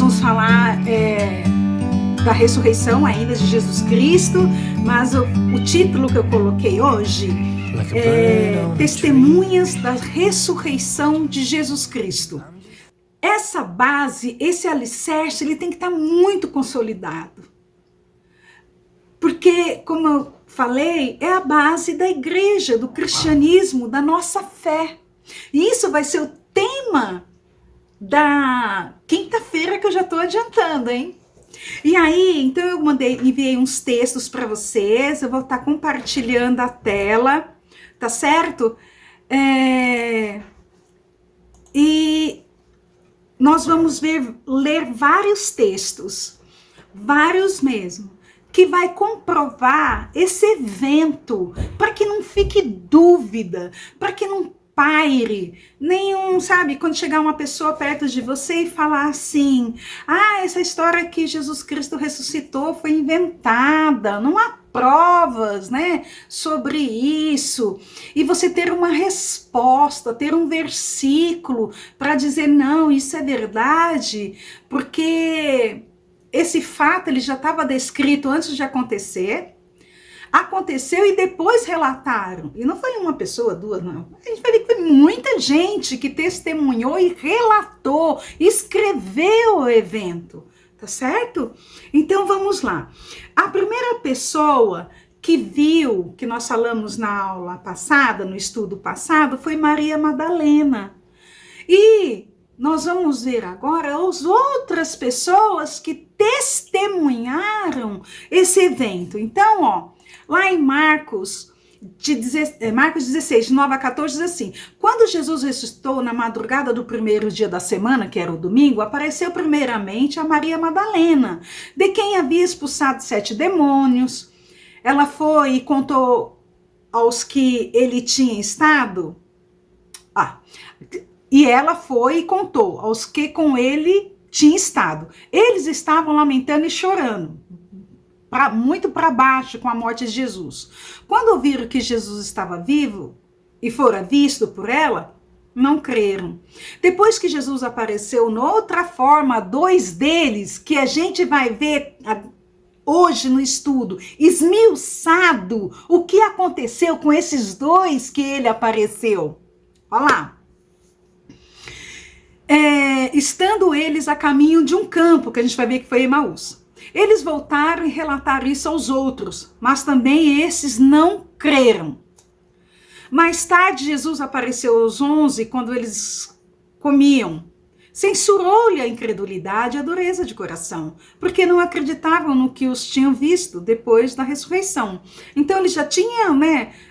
vamos falar da ressurreição ainda de Jesus Cristo, mas o título que eu coloquei hoje é Testemunhas da ressurreição de Jesus Cristo. Essa base, esse alicerce, ele tem que estar muito consolidado. Porque, como eu falei, é a base da igreja, do cristianismo, da nossa fé. E isso vai ser o tema da quinta-feira, que eu já estou adiantando, hein? E aí, então eu enviei uns textos para vocês, eu vou estar compartilhando a tela, tá certo? E nós vamos ler vários textos, vários mesmo, que vai comprovar esse evento, para que não fique dúvida, para que não paire nenhum, sabe, quando chegar uma pessoa perto de você e falar assim, essa história que Jesus Cristo ressuscitou foi inventada, não há provas, né, sobre isso, e você ter uma resposta, ter um versículo para dizer, não, isso é verdade, porque esse fato ele já estava descrito antes de acontecer, aconteceu e depois relataram. E não foi uma pessoa, duas, não. A gente vai ver que foi muita gente que testemunhou e relatou, escreveu o evento, tá certo? Então vamos lá. A primeira pessoa que viu, que nós falamos na aula passada, no estudo passado, foi Maria Madalena. E nós vamos ver agora as outras pessoas que testemunharam esse evento. Então, lá em Marcos 16, de 9 a 14, diz assim: quando Jesus ressuscitou na madrugada do primeiro dia da semana, que era o domingo, apareceu primeiramente a Maria Madalena, de quem havia expulsado 7 demônios. Ela foi e contou aos que ele tinha estado. E ela foi e contou aos que com ele tinha estado. Eles estavam lamentando e chorando, muito para baixo com a morte de Jesus. Quando ouviram que Jesus estava vivo e fora visto por ela, não creram. Depois que Jesus apareceu noutra forma, 2 deles, que a gente vai ver hoje no estudo, esmiuçado, o que aconteceu com esses 2 que ele apareceu. Olha lá. Estando eles a caminho de um campo, que a gente vai ver que foi Emaús. Eles voltaram e relataram isso aos outros, mas também esses não creram. Mais tarde, Jesus apareceu aos 11, quando eles comiam. Censurou-lhe a incredulidade e a dureza de coração, porque não acreditavam no que os tinham visto depois da ressurreição. Então, eles já tinham,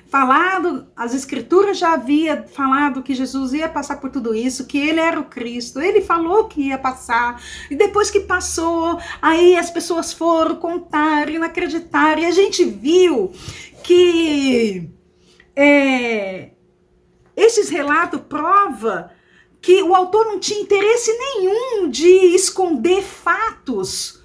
falado, as escrituras já haviam falado que Jesus ia passar por tudo isso, que ele era o Cristo, ele falou que ia passar, e depois que passou, aí as pessoas foram contar e não acreditaram, e a gente viu que esses relatos provam que o autor não tinha interesse nenhum de esconder fatos,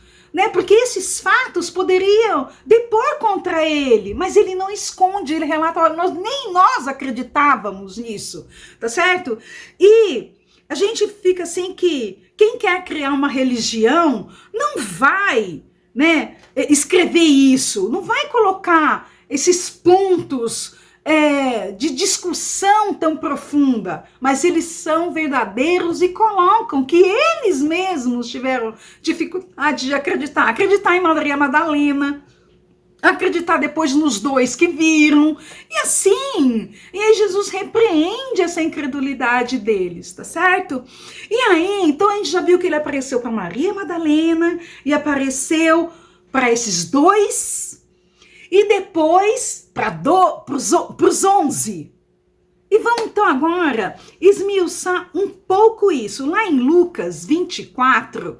porque esses fatos poderiam depor contra ele, mas ele não esconde, ele relata, nem nós acreditávamos nisso, tá certo? E a gente fica assim que quem quer criar uma religião não vai, escrever isso, não vai colocar esses pontos de discussão tão profunda, mas eles são verdadeiros e colocam que eles mesmos tiveram dificuldade de acreditar em Maria Madalena, acreditar depois nos 2 que viram, e assim, e aí Jesus repreende essa incredulidade deles, tá certo? E aí, então a gente já viu que ele apareceu para Maria Madalena, e apareceu para esses 2, e depois para os 11. E vamos então agora esmiuçar um pouco isso. Lá em Lucas 24,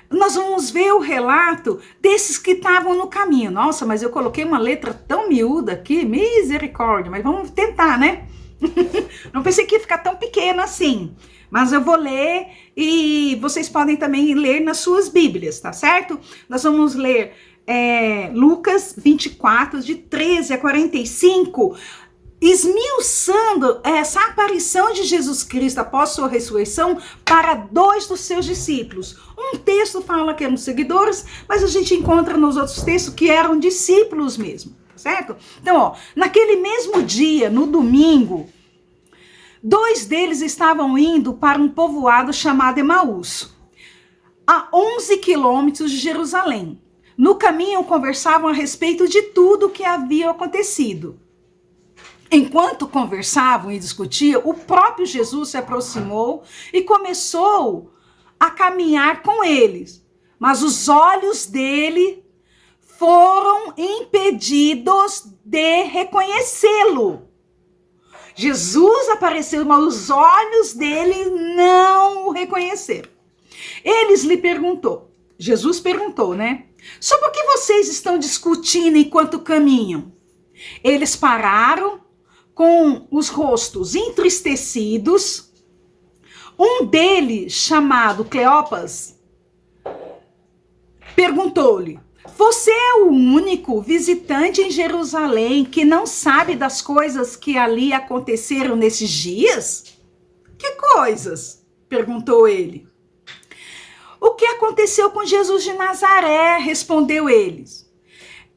nós vamos ver o relato desses que estavam no caminho. Nossa, mas eu coloquei uma letra tão miúda aqui, misericórdia, mas vamos tentar, né? Não pensei que ia ficar tão pequeno assim, mas eu vou ler e vocês podem também ler nas suas Bíblias, tá certo? Nós vamos ler Lucas 24, de 13 a 45, esmiuçando essa aparição de Jesus Cristo após sua ressurreição para 2 dos seus discípulos. Um texto fala que eram seguidores, mas a gente encontra nos outros textos que eram discípulos mesmo, certo? Então, ó, naquele mesmo dia, no domingo, 2 deles estavam indo para um povoado chamado Emaús, a 11 quilômetros de Jerusalém. No caminho, conversavam a respeito de tudo o que havia acontecido. Enquanto conversavam e discutiam, o próprio Jesus se aproximou e começou a caminhar com eles. Mas os olhos dele foram impedidos de reconhecê-lo. Jesus apareceu, mas os olhos dele não o reconheceram. Jesus perguntou, né? Sobre o que vocês estão discutindo enquanto caminham? Eles pararam com os rostos entristecidos. Um deles, chamado Cleopas, perguntou-lhe: você é o único visitante em Jerusalém que não sabe das coisas que ali aconteceram nesses dias? Que coisas? Perguntou ele. O que aconteceu com Jesus de Nazaré? Respondeu eles.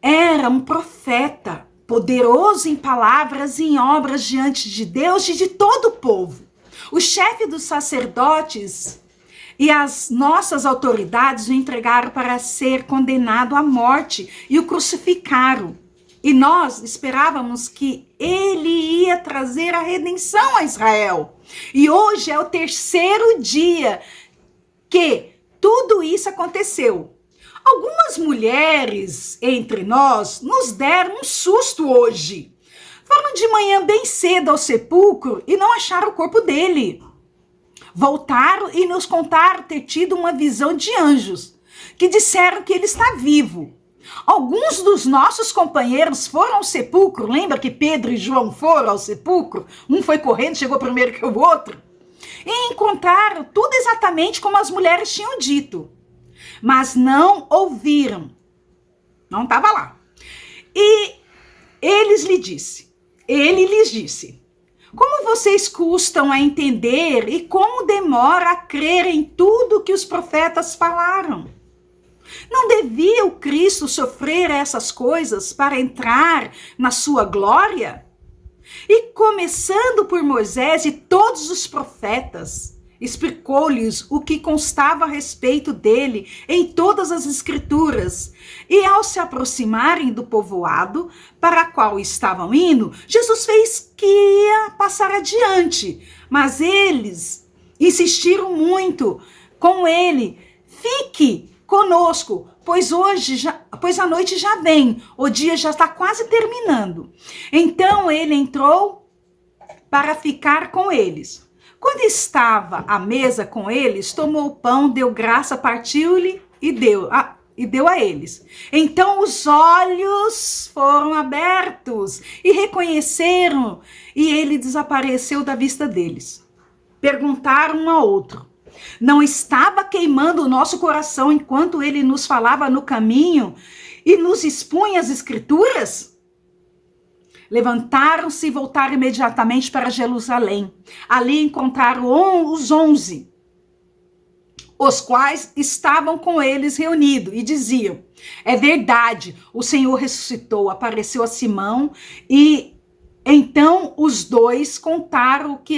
Era um profeta, poderoso em palavras e em obras diante de Deus e de todo o povo. O chefe dos sacerdotes e as nossas autoridades o entregaram para ser condenado à morte e o crucificaram. E nós esperávamos que ele ia trazer a redenção a Israel. E hoje é o 3º dia que tudo isso aconteceu. Algumas mulheres entre nós nos deram um susto hoje. Foram de manhã bem cedo ao sepulcro e não acharam o corpo dele. Voltaram e nos contaram ter tido uma visão de anjos, que disseram que ele está vivo. Alguns dos nossos companheiros foram ao sepulcro. Lembra que Pedro e João foram ao sepulcro? Um foi correndo, chegou primeiro que o outro. E encontraram tudo exatamente como as mulheres tinham dito. Mas não ouviram. Não estava lá. E ele lhes disse: como vocês custam a entender e como demora a crer em tudo que os profetas falaram? Não devia o Cristo sofrer essas coisas para entrar na sua glória? E começando por Moisés e todos os profetas, explicou-lhes o que constava a respeito dele em todas as escrituras. E ao se aproximarem do povoado para o qual estavam indo, Jesus fez que ia passar adiante. Mas eles insistiram muito com ele: fique conosco, pois a noite já vem, o dia já está quase terminando. Então ele entrou para ficar com eles. Quando estava à mesa com eles, tomou o pão, deu graça, partiu-lhe e deu a eles. Então os olhos foram abertos e reconheceram, e ele desapareceu da vista deles. Perguntaram um ao outro: não estava queimando o nosso coração enquanto ele nos falava no caminho e nos expunha as escrituras? Levantaram-se e voltaram imediatamente para Jerusalém. Ali encontraram os 11, os quais estavam com eles reunidos, e diziam: é verdade, o Senhor ressuscitou, apareceu a Simão. E então os 2 contaram o que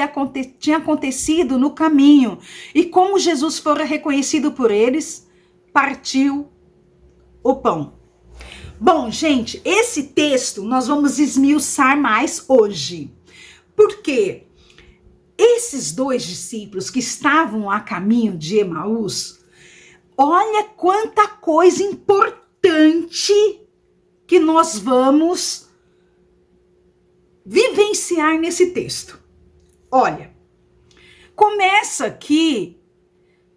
tinha acontecido no caminho, e como Jesus fora reconhecido por eles, partiu o pão. Bom, gente, esse texto nós vamos esmiuçar mais hoje. Porque esses 2 discípulos que estavam a caminho de Emaús, olha quanta coisa importante que nós vamos vivenciar nesse texto. Olha, começa aqui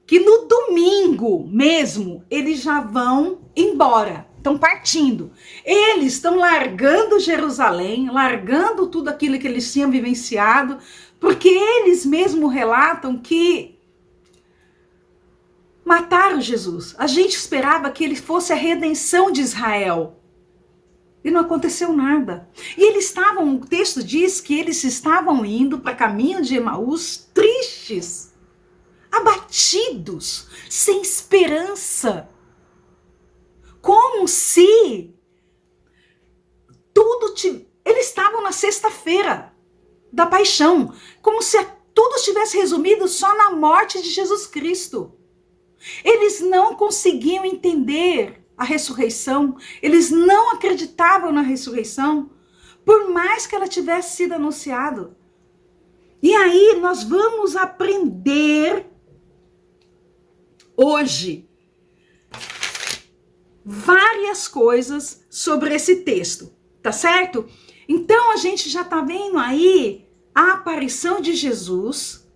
que no domingo mesmo eles já vão embora. Estão partindo. Eles estão largando Jerusalém, largando tudo aquilo que eles tinham vivenciado, porque eles mesmos relatam que mataram Jesus. A gente esperava que ele fosse a redenção de Israel. E não aconteceu nada. E eles estavam, o texto diz que eles estavam indo para caminho de Emaús tristes, abatidos, sem esperança. Como se eles estavam na sexta-feira da paixão, como se tudo estivesse resumido só na morte de Jesus Cristo. Eles não conseguiam entender a ressurreição, eles não acreditavam na ressurreição, por mais que ela tivesse sido anunciada. E aí nós vamos aprender hoje várias coisas sobre esse texto, tá certo? Então a gente já tá vendo aí a aparição de Jesus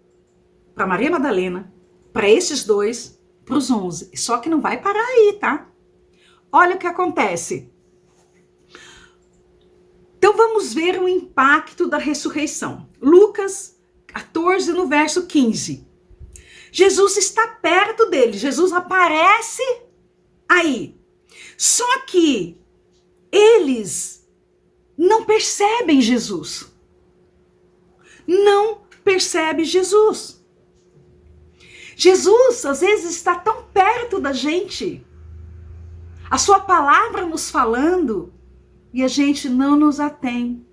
para Maria Madalena, para esses dois, para os 11. Só que não vai parar aí, tá? Olha o que acontece. Então vamos ver o impacto da ressurreição. Lucas 14, no verso 15. Jesus está perto dele, Jesus aparece aí. Só que eles não percebem Jesus. Não percebe Jesus. Jesus, às vezes, está tão perto da gente. A sua palavra nos falando e a gente não nos atém.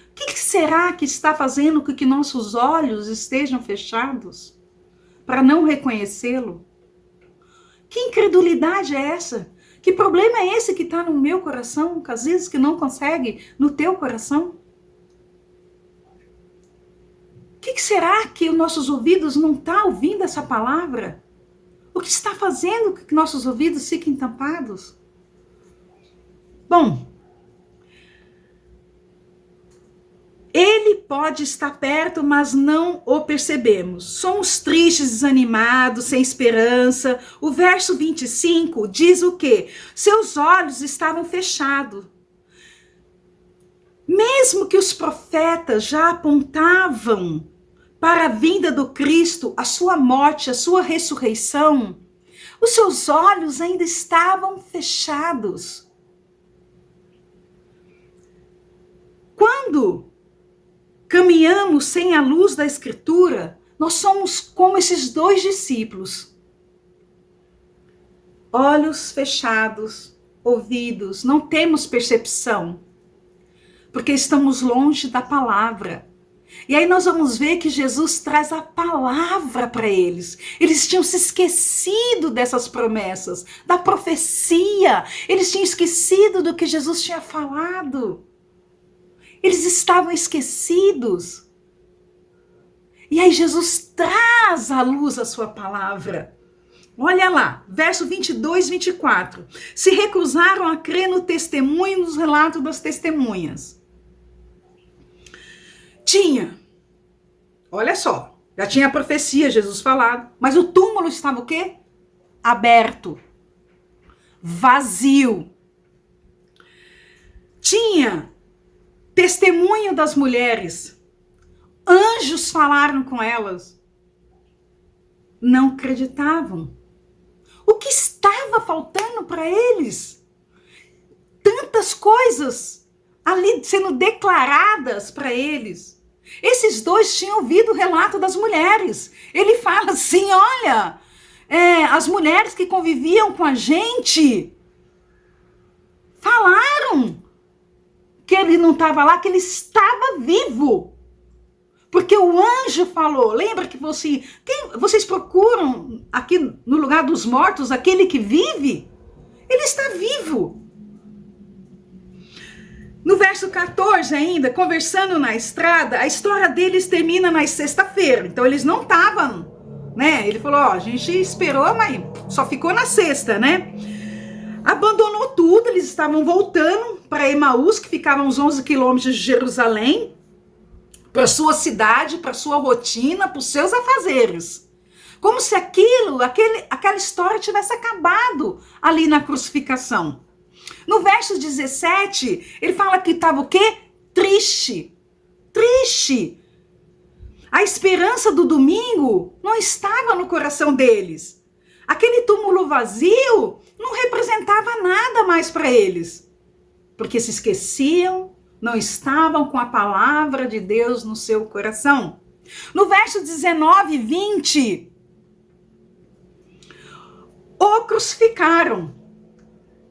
O que será que está fazendo com que nossos olhos estejam fechados para não reconhecê-lo? Que incredulidade é essa? Que problema é esse que está no meu coração, que às vezes que não consegue no teu coração? O que será que os nossos ouvidos não estão ouvindo essa palavra? O que está fazendo com que nossos ouvidos fiquem tampados? Bom, ele pode estar perto, mas não o percebemos. Somos tristes, desanimados, sem esperança. O verso 25 diz o quê? Seus olhos estavam fechados. Mesmo que os profetas já apontavam para a vinda do Cristo, a sua morte, a sua ressurreição, os seus olhos ainda estavam fechados. Quando caminhamos sem a luz da Escritura, nós somos como esses dois discípulos. Olhos fechados, ouvidos, não temos percepção, porque estamos longe da palavra. E aí nós vamos ver que Jesus traz a palavra para eles. Eles tinham se esquecido dessas promessas, da profecia. Eles tinham esquecido do que Jesus tinha falado. Eles estavam esquecidos. E aí Jesus traz à luz a sua palavra. Olha lá, verso 22, 24. Se recusaram a crer no testemunho, nos relatos das testemunhas. Olha só, já tinha a profecia, Jesus falado, mas o túmulo estava o quê? Aberto, vazio. Tinha testemunho das mulheres, anjos falaram com elas, não acreditavam. O que estava faltando para eles? Tantas coisas ali sendo declaradas para eles. Esses dois tinham ouvido o relato das mulheres. Ele fala assim, olha, as mulheres que conviviam com a gente falaram que ele não estava lá, que ele estava vivo. Porque o anjo falou, lembra que vocês procuram aqui no lugar dos mortos aquele que vive? Ele está vivo. No verso 14 ainda, conversando na estrada, a história deles termina na sexta-feira. Então eles não estavam, né? Ele falou, a gente esperou, mas só ficou na sexta, né? Abandonou tudo, eles estavam voltando para Emaús, que ficava uns 11 quilômetros de Jerusalém, para sua cidade, para sua rotina, para os seus afazeres. Como se aquela história tivesse acabado ali na crucificação. No verso 17, ele fala que estava o quê? Triste. Triste. A esperança do domingo não estava no coração deles. Aquele túmulo vazio não representava nada mais para eles. porque se esqueciam, não estavam com a palavra de Deus no seu coração. No verso 19 e 20, o crucificaram.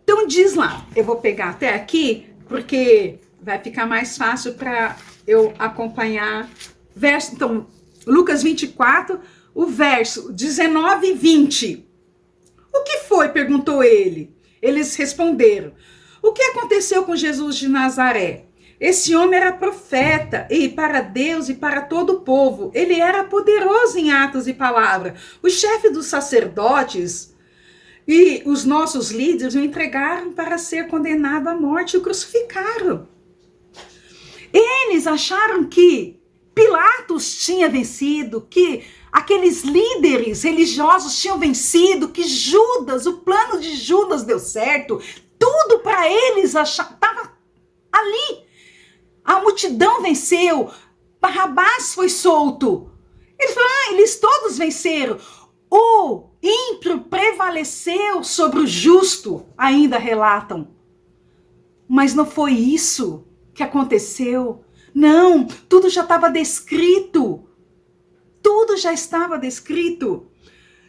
Então diz lá, eu vou pegar até aqui, porque vai ficar mais fácil para eu acompanhar. Então, Lucas 24, o verso 19 e 20. O que foi? Perguntou ele. Eles responderam. O que aconteceu com Jesus de Nazaré? Esse homem era profeta, e para Deus e para todo o povo. Ele era poderoso em atos e palavra. O chefe dos sacerdotes e os nossos líderes o entregaram para ser condenado à morte e o crucificaram. Eles acharam que Pilatos tinha vencido, que aqueles líderes religiosos tinham vencido, que Judas, o plano de Judas deu certo. Tudo para eles estava ali. A multidão venceu, Barrabás foi solto. Eles falaram, eles todos venceram. O ímpio prevaleceu sobre o justo, ainda relatam. Mas não foi isso que aconteceu. Não, tudo já estava descrito. Tudo já estava descrito.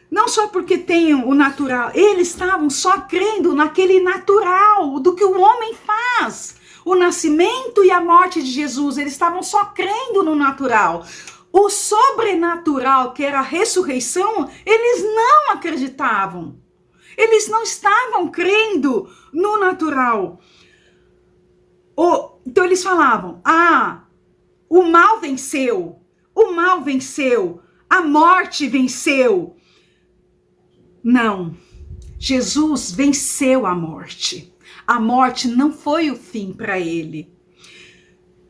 Não só porque tem o natural, eles estavam só crendo naquele natural, do que o homem faz. O nascimento e a morte de Jesus, eles estavam só crendo no natural. O sobrenatural, que era a ressurreição, eles não acreditavam. Eles não estavam crendo no natural. Então eles falavam, o mal venceu, a morte venceu. Não, Jesus venceu a morte. A morte não foi o fim para ele.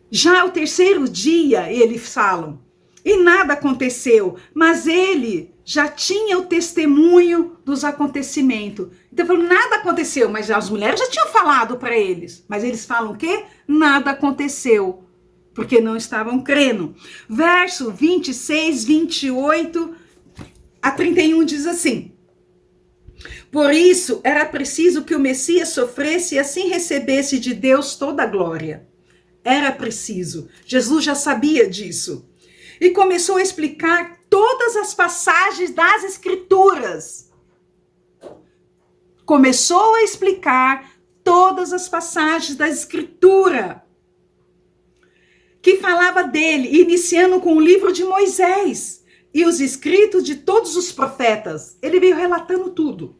Já o terceiro dia, eles falam, e nada aconteceu, mas ele já tinha o testemunho dos acontecimentos. Então, falou, nada aconteceu, mas as mulheres já tinham falado para eles. Mas eles falam o quê? Nada aconteceu, porque não estavam crendo. Verso 26, 28 a 31 diz assim, por isso era preciso que o Messias sofresse e assim recebesse de Deus toda a glória. Era preciso. Jesus já sabia disso. E começou a explicar todas as passagens das Escrituras. Começou a explicar todas as passagens da Escritura que falava dele, iniciando com o livro de Moisés e os escritos de todos os profetas. Ele veio relatando tudo.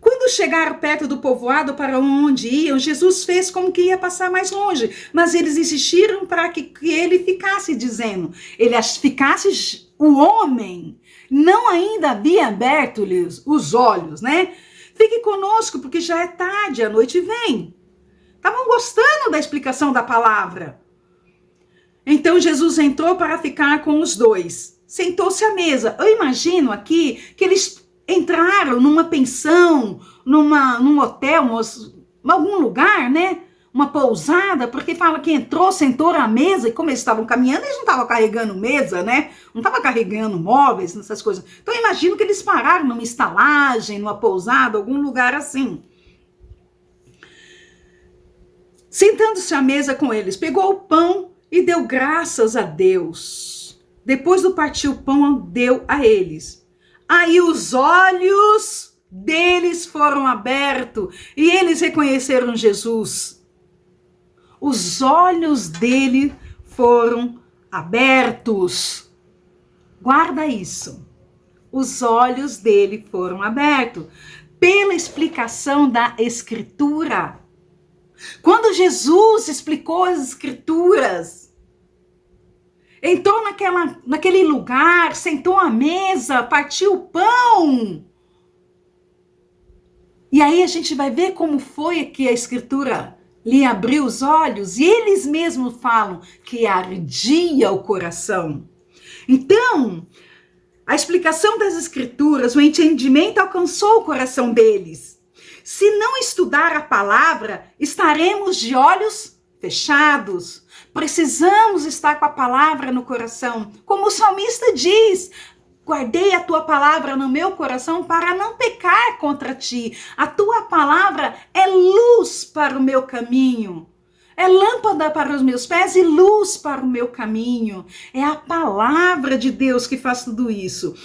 Quando chegaram perto do povoado para onde iam, Jesus fez como que ia passar mais longe, mas eles insistiram para que ele ficasse, dizendo, o homem não ainda havia aberto-lhes os olhos, né? Fique conosco, porque já é tarde, a noite vem. Estavam gostando da explicação da palavra. Então Jesus entrou para ficar com os dois. Sentou-se à mesa. Eu imagino aqui que eles entraram numa pensão, num hotel, algum lugar, né? Uma pousada, porque fala que entrou, sentou à mesa, e como eles estavam caminhando, eles não estavam carregando mesa, né? Não estavam carregando móveis, essas coisas. Então eu imagino que eles pararam numa estalagem, numa pousada, algum lugar assim. Sentando-se à mesa com eles, pegou o pão e deu graças a Deus. Depois do partir o pão, deu a eles. Aí os olhos deles foram abertos e eles reconheceram Jesus. Os olhos dele foram abertos. Guarda isso. Os olhos dele foram abertos pela explicação da Escritura. Quando Jesus explicou as Escrituras, entrou naquele lugar, sentou à mesa, partiu o pão. E aí a gente vai ver como foi que a Escritura lhe abriu os olhos. E eles mesmos falam que ardia o coração. Então, a explicação das Escrituras, o entendimento alcançou o coração deles. Se não estudar a palavra, estaremos de olhos fechados. Precisamos estar com a palavra no coração. Como o salmista diz, Guardei a tua palavra no meu coração para não pecar contra ti. A tua palavra é luz para o meu caminho. É lâmpada para os meus pés e luz para o meu caminho. É a palavra de Deus que faz tudo isso.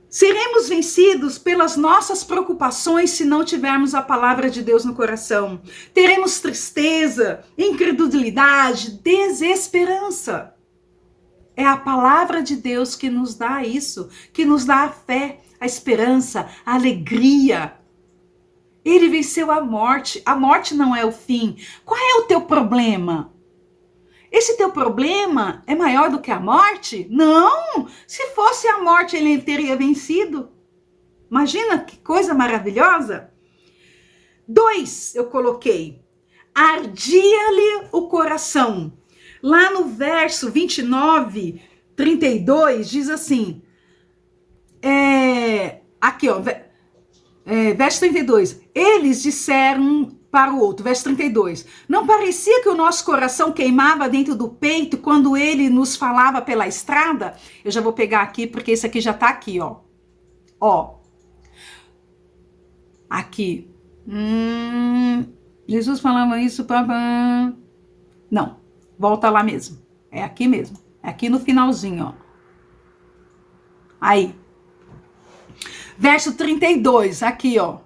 Seremos vencidos pelas nossas preocupações se não tivermos a palavra de Deus no coração. Teremos tristeza, incredulidade, desesperança. É a palavra de Deus que nos dá isso, que nos dá a fé, a esperança, a alegria. Ele venceu a morte não é o fim. Qual é o teu problema? Esse teu problema é maior do que a morte? Não! Se fosse a morte, ele teria vencido. Imagina que coisa maravilhosa. 2, eu coloquei. Ardia-lhe o coração. Lá no verso 29, 32, diz assim, aqui ó, verso 32, eles disseram para o outro, verso 32, não parecia que o nosso coração queimava dentro do peito quando ele nos falava pela estrada? Eu já vou pegar aqui, porque esse aqui já tá aqui, ó, aqui, Jesus falava isso, não, volta lá mesmo. É aqui mesmo. É aqui no finalzinho, ó. Aí. Verso 32, aqui, ó.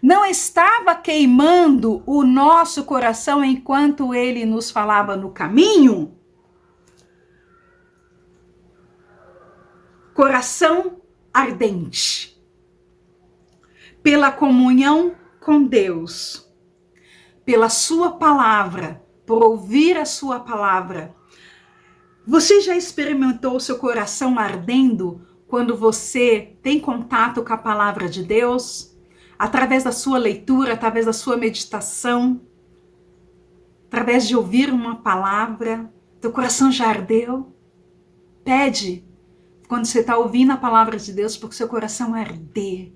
Não estava queimando o nosso coração enquanto ele nos falava no caminho? Coração ardente. Pela comunhão com Deus. Pela sua palavra. Por ouvir a sua palavra. Você já experimentou o seu coração ardendo quando você tem contato com a palavra de Deus? Através da sua leitura, através da sua meditação, através de ouvir uma palavra, teu coração já ardeu? Pede, quando você está ouvindo a palavra de Deus, porque seu coração arder.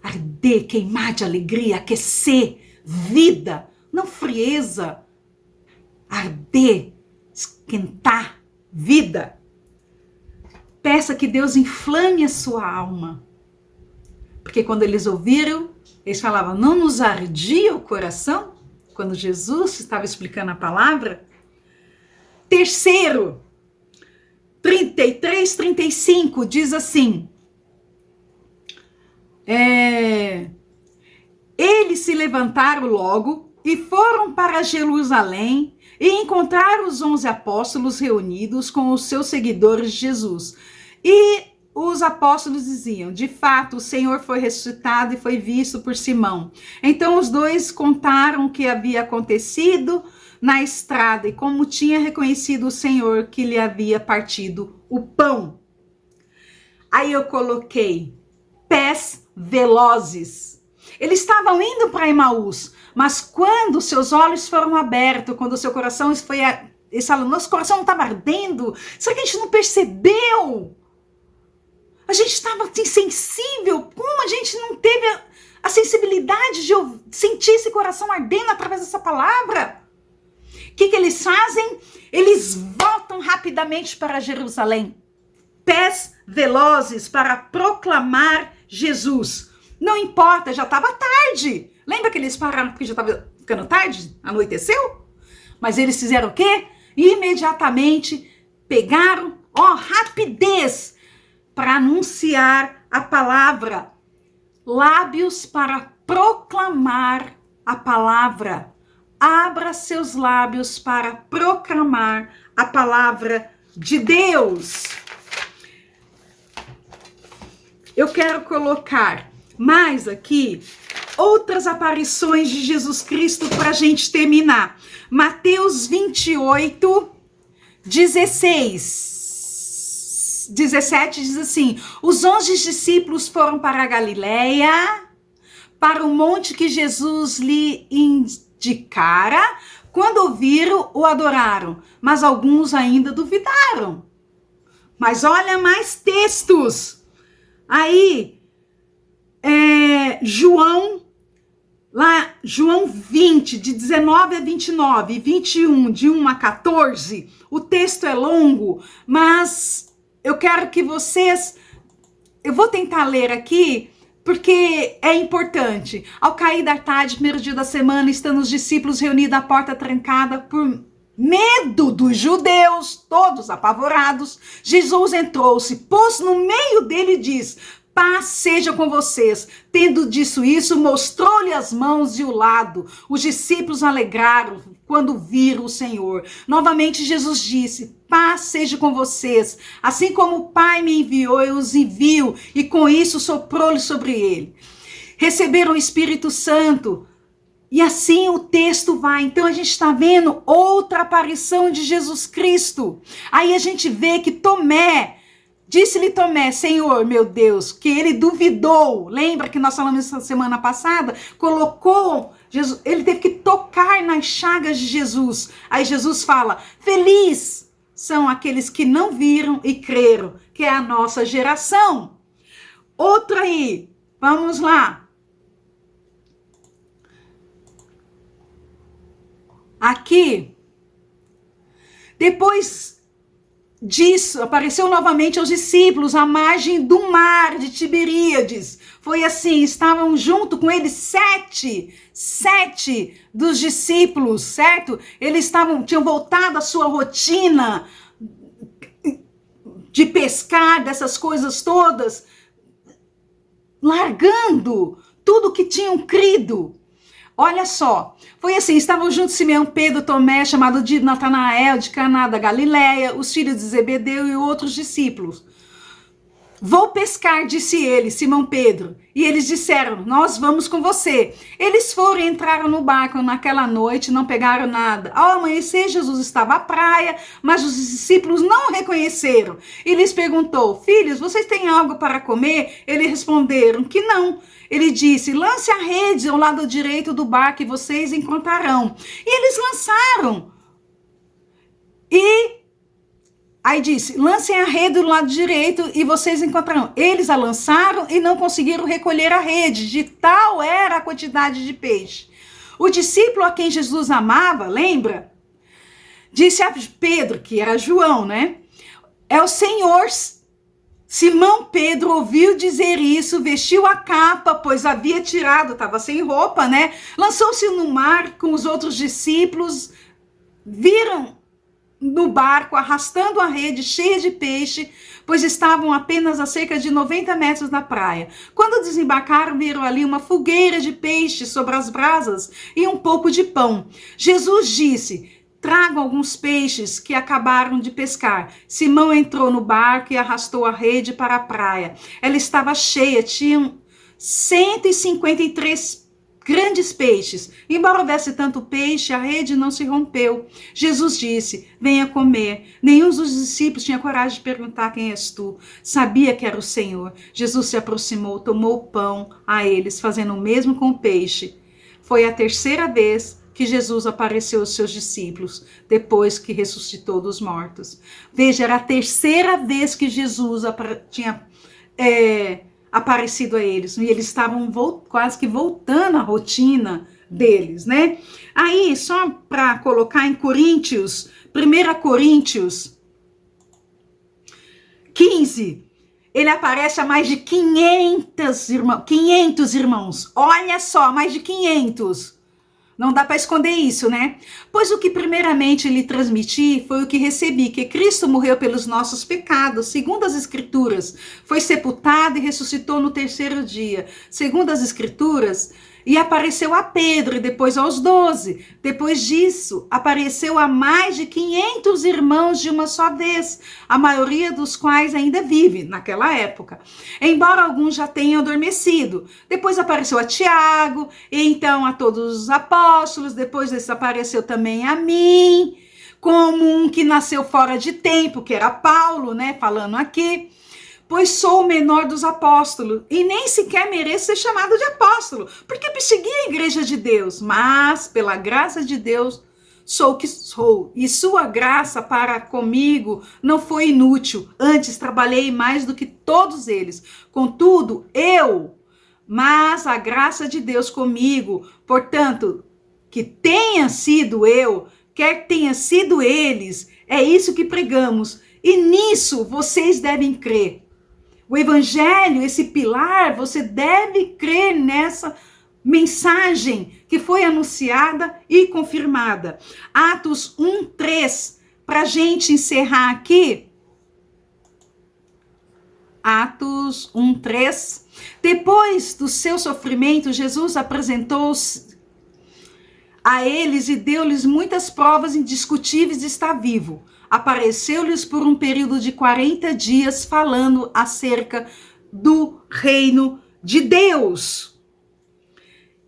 Arder, queimar de alegria, aquecer, vida, não frieza. Arder, esquentar, vida. Peça que Deus inflame a sua alma. Porque quando eles ouviram, eles falavam, não nos ardia o coração? Quando Jesus estava explicando a palavra. 3, 33, 35, diz assim. Eles se levantaram logo e foram para Jerusalém e encontraram os 11 apóstolos reunidos com os seus seguidores de Jesus. E os apóstolos diziam, de fato, o Senhor foi ressuscitado e foi visto por Simão. Então os dois contaram o que havia acontecido na estrada e como tinha reconhecido o Senhor que lhe havia partido o pão. Aí eu coloquei pés velozes. Eles estavam indo para Emaús, mas quando seus olhos foram abertos, quando o seu coração foi... Eles falam, nosso coração não estava ardendo? Será que a gente não percebeu? A gente estava insensível. Como a gente não teve a sensibilidade de sentir esse coração ardendo através dessa palavra? O que eles fazem? Eles voltam rapidamente para Jerusalém. Pés velozes para proclamar Jesus. Não importa, já estava tarde. Lembra que eles pararam porque já estava ficando tarde? Anoiteceu? Mas eles fizeram o quê? Imediatamente pegaram, rapidez, para anunciar a palavra. Lábios para proclamar a palavra. Abra seus lábios para proclamar a palavra de Deus. Eu quero colocar mais aqui outras aparições de Jesus Cristo para a gente terminar. Mateus 28, 17 diz assim, os 11 discípulos foram para a Galileia, para o monte que Jesus lhe indicara. Quando ouviram, o adoraram, mas alguns ainda duvidaram. Mas olha mais textos. Aí, João Lá, João 20, de 19 a 29, e 21, de 1 a 14, o texto é longo, mas eu quero que vocês... Eu vou tentar ler aqui, porque é importante. Ao cair da tarde, primeiro dia da semana, estando os discípulos reunidos à porta trancada por medo dos judeus, todos apavorados, Jesus entrou-se, pôs no meio dele e diz: paz seja com vocês. Tendo dito isso, mostrou-lhe as mãos e o lado. Os discípulos alegraram quando viram o Senhor. Novamente Jesus disse: paz seja com vocês. Assim como o Pai me enviou, eu os envio. E com isso soprou-lhe sobre ele. Receberam o Espírito Santo. E assim o texto vai. Então a gente está vendo outra aparição de Jesus Cristo. Aí a gente vê que Tomé, disse-lhe Tomé: Senhor, meu Deus, que ele duvidou. Lembra que nós falamos essa semana passada? Colocou, Jesus, ele teve que tocar nas chagas de Jesus. Aí Jesus fala: feliz são aqueles que não viram e creram, que é a nossa geração. Outra aí, vamos lá. Aqui, depois disso, apareceu novamente aos discípulos à margem do mar de Tiberíades. Foi assim, estavam junto com eles sete dos discípulos, certo? Eles tinham voltado à sua rotina de pescar, dessas coisas todas, largando tudo que tinham crido. Olha só, foi assim, estavam juntos Simeão, Pedro, Tomé, chamado de Natanael, de Caná da Galileia, os filhos de Zebedeu e outros discípulos. Vou pescar, disse ele, Simão Pedro. E eles disseram: nós vamos com você. Eles foram e entraram no barco naquela noite, não pegaram nada. Ao amanhecer, Jesus estava à praia, mas os discípulos não o reconheceram. E lhes perguntou: filhos, vocês têm algo para comer? Eles responderam que não. Ele disse: lance a rede ao lado direito do barco e vocês encontrarão. E eles lançaram. Aí disse: lancem a rede do lado direito e vocês encontrarão. Eles a lançaram e não conseguiram recolher a rede, de tal era a quantidade de peixe. O discípulo a quem Jesus amava, lembra? Disse a Pedro, que era João, né? É o Senhor. Simão Pedro ouviu dizer isso, vestiu a capa, pois havia tirado, estava sem roupa, né? Lançou-se no mar com os outros discípulos, viram no barco, arrastando a rede cheia de peixe, pois estavam apenas a cerca de 90 metros da praia. Quando desembarcaram, viram ali uma fogueira de peixe sobre as brasas e um pouco de pão. Jesus disse: tragam alguns peixes que acabaram de pescar. Simão entrou no barco e arrastou a rede para a praia. Ela estava cheia, tinham 153 grandes peixes. Embora houvesse tanto peixe, a rede não se rompeu. Jesus disse: venha comer. Nenhum dos discípulos tinha coragem de perguntar: quem és tu? Sabia que era o Senhor. Jesus se aproximou, tomou o pão a eles, fazendo o mesmo com o peixe. Foi a terceira vez que Jesus apareceu aos seus discípulos, depois que ressuscitou dos mortos. Veja, era a terceira vez que Jesus tinha aparecido a eles, e eles estavam quase que voltando à rotina deles, né? Aí, só para colocar em Coríntios, 1 Coríntios 15, ele aparece a mais de 500 irmãos. Olha só, mais de 500. Não dá para esconder isso, né? Pois o que primeiramente lhe transmiti foi o que recebi, que Cristo morreu pelos nossos pecados, segundo as Escrituras. Foi sepultado e ressuscitou no terceiro dia, segundo as Escrituras. E apareceu a Pedro e depois aos 12. Depois disso, apareceu a mais de 500 irmãos de uma só vez, a maioria dos quais ainda vive naquela época, embora alguns já tenham adormecido. Depois apareceu a Tiago, e então a todos os apóstolos. Depois desse apareceu também a mim, como um que nasceu fora de tempo, que era Paulo, né, falando aqui. Pois sou o menor dos apóstolos, e nem sequer mereço ser chamado de apóstolo, porque persegui a igreja de Deus, mas pela graça de Deus sou o que sou, e sua graça para comigo não foi inútil, antes trabalhei mais do que todos eles. Contudo, eu mas a graça de Deus comigo, portanto, que tenha sido eu, quer tenha sido eles, é isso que pregamos, e nisso vocês devem crer. O evangelho, esse pilar, você deve crer nessa mensagem que foi anunciada e confirmada. Atos 1:3, para a gente encerrar aqui. Atos 1:3. Depois do seu sofrimento, Jesus apresentou-se a eles e deu-lhes muitas provas indiscutíveis de estar vivo. Apareceu-lhes por um período de 40 dias falando acerca do reino de Deus.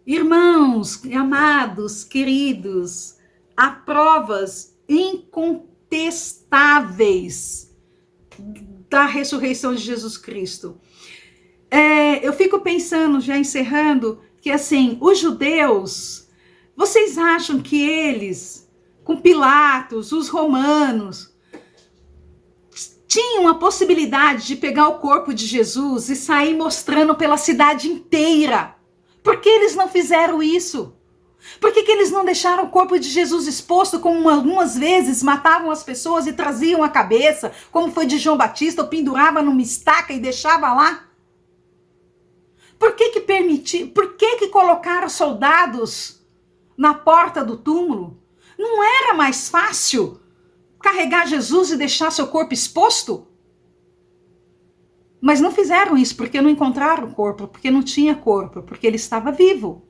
Irmãos, amados, queridos, há provas incontestáveis da ressurreição de Jesus Cristo. Eu fico pensando, já encerrando, que assim, os judeus, vocês acham que eles, com Pilatos, os romanos, tinham a possibilidade de pegar o corpo de Jesus e sair mostrando pela cidade inteira? Por que eles não fizeram isso? Por que eles não deixaram o corpo de Jesus exposto, como algumas vezes matavam as pessoas e traziam a cabeça, como foi de João Batista, ou pendurava numa estaca e deixava lá? Por que colocaram soldados na porta do túmulo? Não era mais fácil carregar Jesus e deixar seu corpo exposto? Mas não fizeram isso porque não encontraram o corpo, porque não tinha corpo, porque ele estava vivo.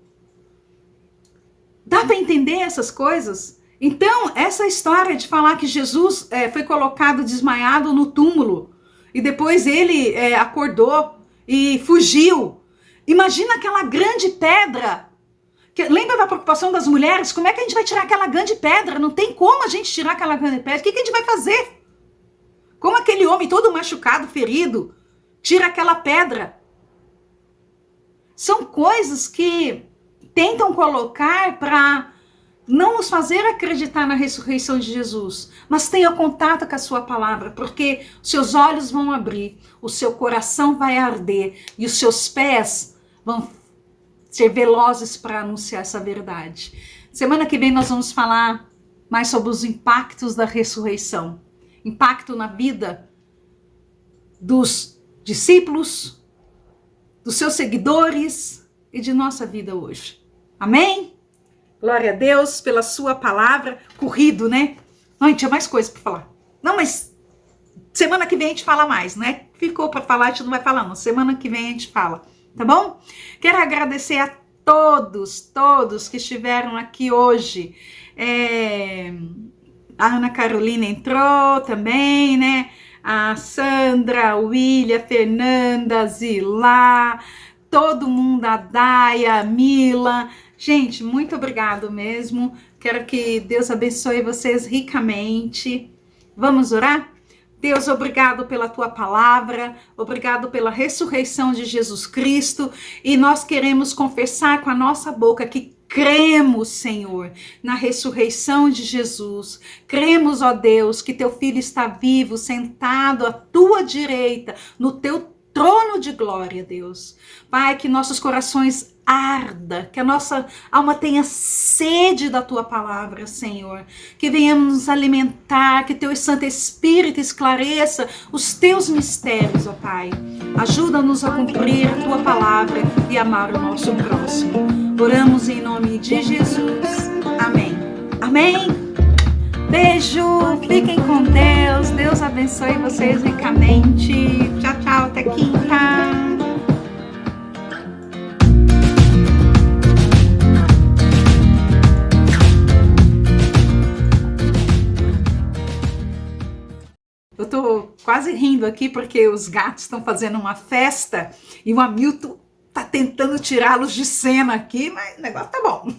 Dá para entender essas coisas? Então, essa história de falar que Jesus foi colocado desmaiado no túmulo e depois ele acordou e fugiu. Imagina aquela grande pedra. Lembra da preocupação das mulheres? Como é que a gente vai tirar aquela grande pedra? Não tem como a gente tirar aquela grande pedra. O que a gente vai fazer? Como aquele homem todo machucado, ferido, tira aquela pedra? São coisas que tentam colocar para não nos fazer acreditar na ressurreição de Jesus, mas tenha contato com a sua palavra, porque seus olhos vão abrir, o seu coração vai arder e os seus pés vão ser velozes para anunciar essa verdade. Semana que vem nós vamos falar mais sobre os impactos da ressurreição. Impacto na vida dos discípulos, dos seus seguidores e de nossa vida hoje. Amém? Glória a Deus pela sua palavra. Corrido, né? Não, tinha mais coisa para falar. Não, mas semana que vem a gente fala mais, né? Ficou para falar, a gente não vai falar não. Semana que vem a gente fala, tá bom? Quero agradecer a todos que estiveram aqui hoje. A Ana Carolina entrou também, né? A Sandra, a William, a Fernanda, a Zilá, todo mundo, a Daia, a Mila. Gente, muito obrigado mesmo. Quero que Deus abençoe vocês ricamente. Vamos orar? Deus, obrigado pela tua palavra, obrigado pela ressurreição de Jesus Cristo, e nós queremos confessar com a nossa boca que cremos, Senhor, na ressurreição de Jesus. Cremos, ó Deus, que teu Filho está vivo, sentado à tua direita, no teu trono de glória, Deus. Pai, que nossos corações arda, que a nossa alma tenha sede da tua palavra, Senhor, que venhamos nos alimentar, que teu Santo Espírito esclareça os teus mistérios, ó Pai. Ajuda-nos a cumprir a tua palavra e amar o nosso próximo. Oramos em nome de Jesus. Amém. Amém. Beijo, fiquem com Deus. Deus abençoe vocês ricamente. Tchau, tchau, até quinta. Eu tô quase rindo aqui porque os gatos estão fazendo uma festa e o Hamilton tá tentando tirá-los de cena aqui, mas o negócio tá bom.